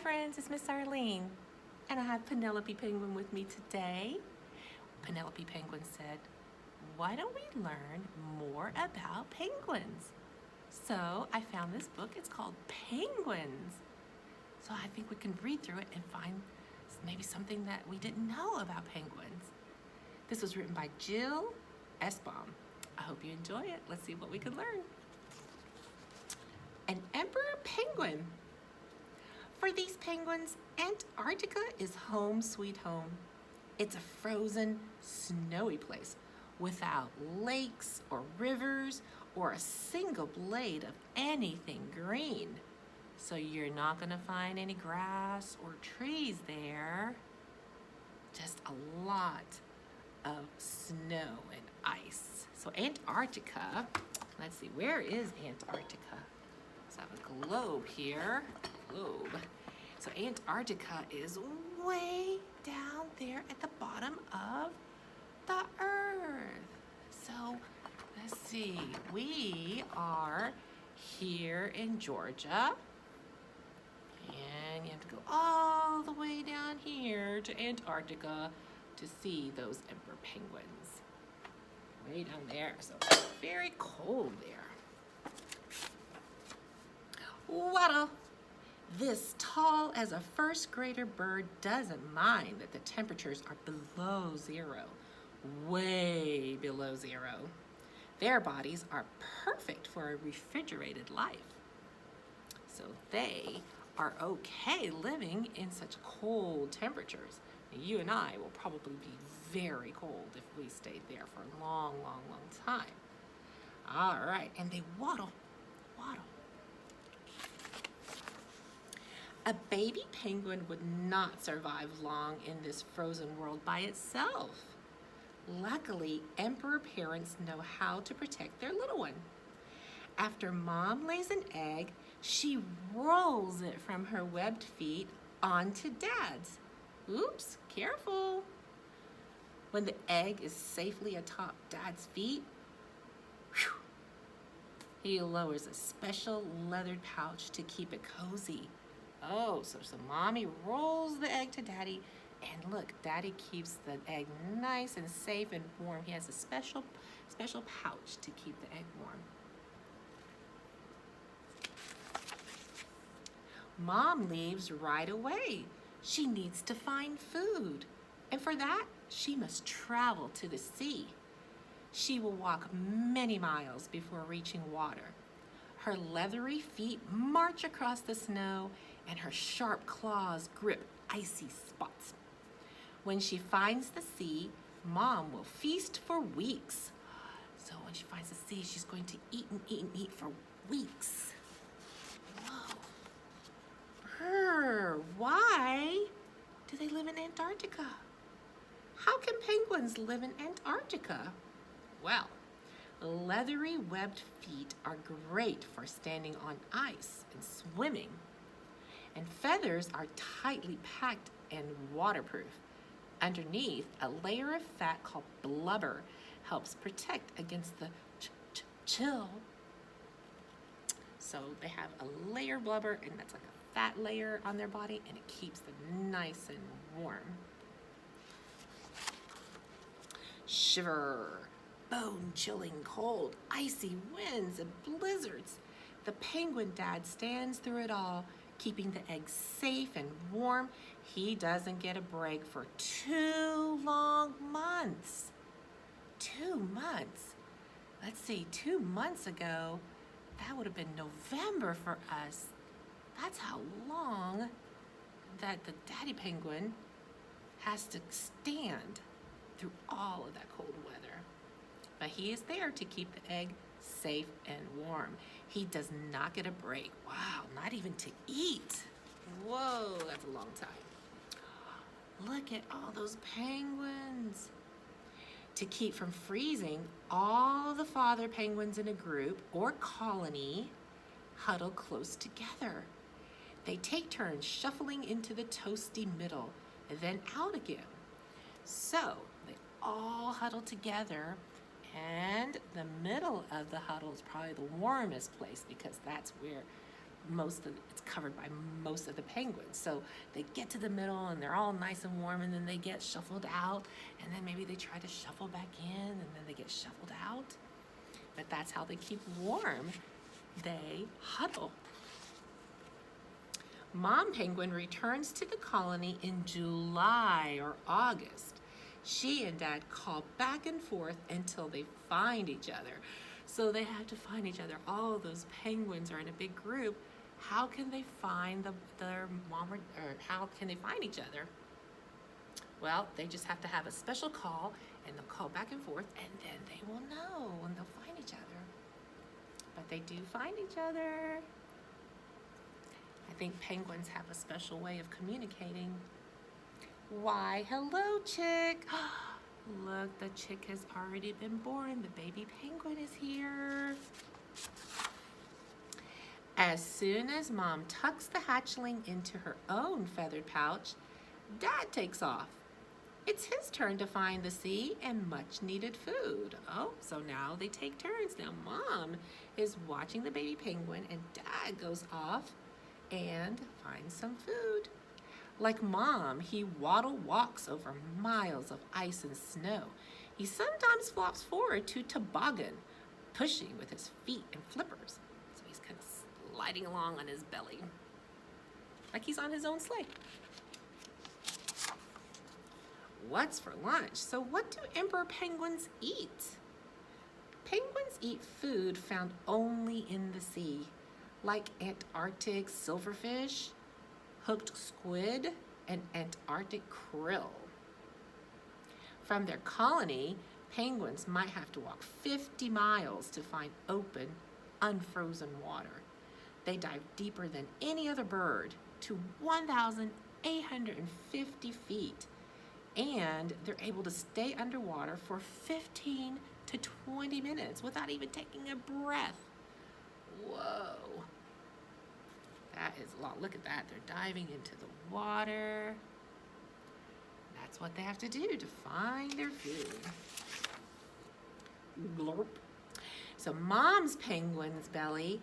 friends, it's Miss Arlene, and I have Penelope Penguin with me today. Penelope Penguin said, why don't we learn more about penguins? So I found this book, it's called Penguins. So I think we can read through it and find maybe something that we didn't know about penguins. This was written by Jill Esbaum. I hope you enjoy it. Let's see what we can learn. An emperor penguin. For these penguins, Antarctica is home sweet home. It's a frozen, snowy place without lakes or rivers or a single blade of anything green. So you're not gonna find any grass or trees there. Just a lot of snow and ice. So Antarctica, let's see, where is Antarctica? Let's have a globe here. Globe. So Antarctica is way down there at the bottom of the earth. So let's see, we are here in Georgia, and you have to go all the way down here to Antarctica to see those emperor penguins. Way down there, so it's very cold there. Waddle. This tall as a first grader bird doesn't mind that the temperatures are below zero, way below zero. Their bodies are perfect for a refrigerated life. So they are okay living in such cold temperatures. You and I will probably be very cold if we stayed there for a long, long, long time. All right, and they waddle, waddle. A baby penguin would not survive long in this frozen world by itself. Luckily, emperor parents know how to protect their little one. After mom lays an egg, she rolls it from her webbed feet onto dad's. Oops, careful. When the egg is safely atop dad's feet, whew, he lowers a special leathered pouch to keep it cozy. Oh, so mommy rolls the egg to daddy, and look, daddy keeps the egg nice and safe and warm. He has a special pouch to keep the egg warm. Mom leaves right away. She needs to find food, and for that, she must travel to the sea. She will walk many miles before reaching water. Her leathery feet march across the snow, and her sharp claws grip icy spots. When she finds the sea, mom will feast for weeks. So when she finds the sea, she's going to eat and eat and eat for weeks. Whoa. Why do they live in Antarctica? How can penguins live in Antarctica? Well, leathery webbed feet are great for standing on ice and swimming. And feathers are tightly packed and waterproof. Underneath, a layer of fat called blubber helps protect against the chill. So they have a layer of blubber, and that's like a fat layer on their body, and it keeps them nice and warm. Shiver, bone-chilling cold, icy winds and blizzards. The penguin dad stands through it all, keeping the eggs safe and warm. He doesn't get a break for 2 long months. 2 months. Let's see, 2 months ago, that would have been November for us. That's how long that the daddy penguin has to stand through all of that cold weather. But he is there to keep the egg safe and warm. He does not get a break. Wow, not even to eat. Whoa, that's a long time. Look at all those penguins. To keep from freezing, all the father penguins in a group or colony huddle close together. They take turns shuffling into the toasty middle and then out again. So they all huddle together, and the middle of the huddle is probably the warmest place because that's where it's covered by most of the penguins. So they get to the middle and they're all nice and warm, and then they get shuffled out, and then maybe they try to shuffle back in, and then they get shuffled out. But that's how they keep warm. They huddle. Mom penguin returns to the colony in July or August. She and Dad call back and forth until they find each other. So they have to find each other. All of those penguins are in a big group. How can they find their mom, or how can they find each other? Well, they just have to have a special call, and they'll call back and forth, and then they will know, and they'll find each other. But they do find each other. I think penguins have a special way of communicating. Why, hello, chick. Look, the chick has already been born. The baby penguin is here. As soon as Mom tucks the hatchling into her own feathered pouch, Dad takes off. It's his turn to find the sea and much needed food. Oh, so now they take turns. Now Mom is watching the baby penguin, and Dad goes off and finds some food. Like Mom, he walks over miles of ice and snow. He sometimes flops forward to toboggan, pushing with his feet and flippers. So he's kind of sliding along on his belly, like he's on his own sleigh. What's for lunch? So what do emperor penguins eat? Penguins eat food found only in the sea, like Antarctic silverfish, hooked squid, and Antarctic krill. From their colony, penguins might have to walk 50 miles to find open, unfrozen water. They dive deeper than any other bird, to 1,850 feet, and they're able to stay underwater for 15 to 20 minutes without even taking a breath. Whoa. That is a lot. Look at that. They're diving into the water. That's what they have to do to find their food. Glorp. So Mom penguin's belly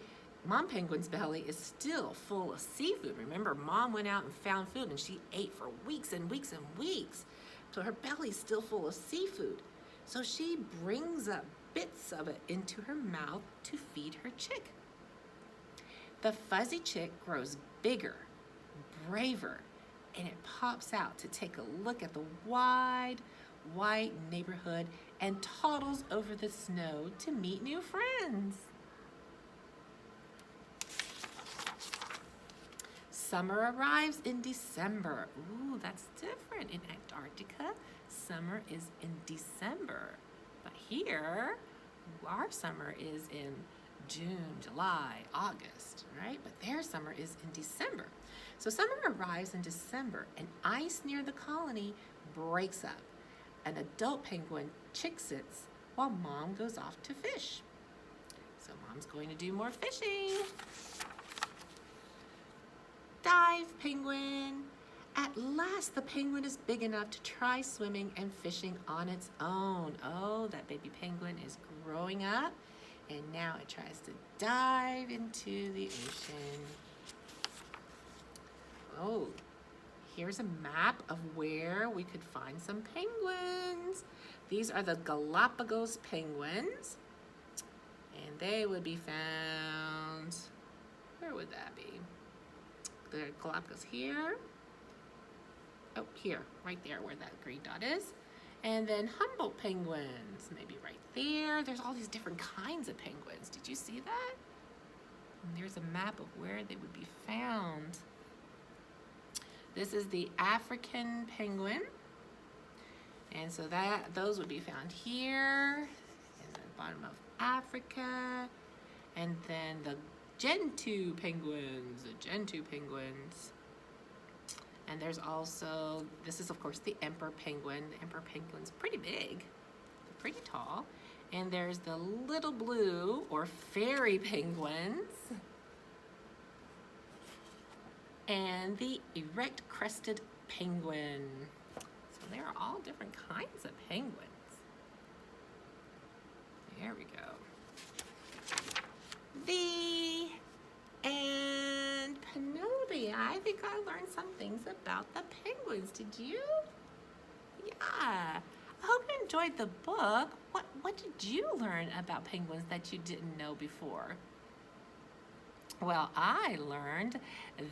is still full of seafood. Remember, Mom went out and found food, and she ate for weeks and weeks and weeks. So her belly's still full of seafood. So she brings up bits of it into her mouth to feed her chick. The fuzzy chick grows bigger, braver, and it pops out to take a look at the wide, white neighborhood and toddles over the snow to meet new friends. Summer arrives in December. Ooh, that's different. In Antarctica, summer is in December. But here, our summer is in June, July, August, right? But their summer is in December. So summer arrives in December, and ice near the colony breaks up. An adult penguin chick sits while Mom goes off to fish. So Mom's going to do more fishing. Dive, penguin. At last, the penguin is big enough to try swimming and fishing on its own. Oh, that baby penguin is growing up, and now it tries to dive into the ocean. Oh, here's a map of where we could find some penguins. These are the Galapagos penguins, and they would be found, where would that be? The Galapagos here. Oh, here, right there where that green dot is. And then Humboldt penguins, maybe right there. There's all these different kinds of penguins. Did you see that? And there's a map of where they would be found. This is the African penguin. And so those would be found here in the bottom of Africa. And then the Gentoo penguins, And there's also, this is of course the emperor penguin. The emperor penguin's pretty big, pretty tall. And there's the little blue or fairy penguins. And the erect crested penguin. So there are all different kinds of penguins. There we go. The end. I think I learned some things about the penguins. Did you? Yeah. I hope you enjoyed the book. What did you learn about penguins that you didn't know before? Well, I learned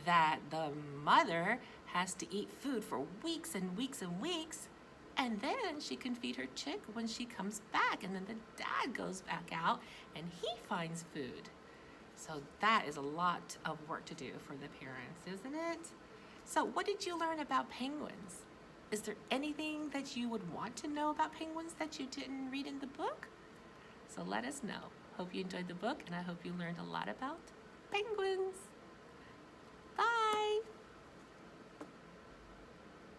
that the mother has to eat food for weeks and weeks and weeks, and then she can feed her chick when she comes back, and then the dad goes back out and he finds food. So that is a lot of work to do for the parents, isn't it? So what did you learn about penguins? Is there anything that you would want to know about penguins that you didn't read in the book? So let us know. Hope you enjoyed the book, and I hope you learned a lot about penguins. Bye.